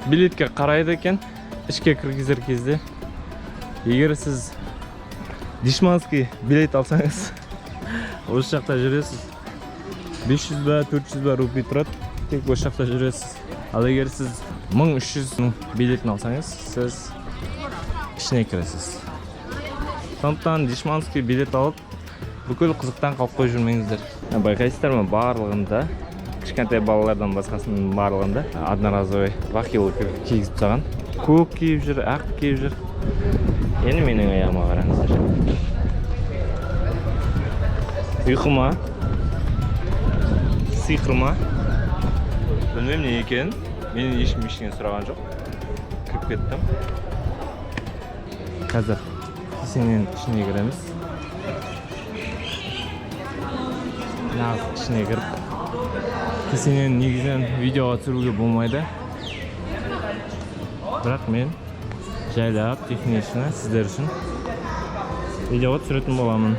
билетке карайды экен. Ишке киргизер кезде. Эгер сиз Дишманский билет алсаңыз, ошол жакта жүрөсүз. 500 ба, 400 ба рупий турат. Тек ошол жакта жүрөсүз. Ал эгер сиз 1300 билетин алсаңыз, сиз ичине киресиз. Сондықтан Дишманский билет алып, бүкіл қызықтан қалып қой жүрмеңіздер. Байқайсыздар ма, барлығында, кішкентай балалардан басқасының барлығында одноразовый бахилы кигізіп тастаған. Көк киіп жүр, ақ киіп жүр. Енді менің аяғыма қараңыздар. Ұйқыма, сиқырма. Білмеймін не екен. Менің ешкім сұраған жоқ. Кіріп кеттім. Қазір кесененің ішіне кіреміз. Нағыз ішіне кіріп. Кесененің негізінен видеоға түсіруге болмайды. Бірақ мен жайлап техникасына сіздер үшін видеоға түсіретін боламын.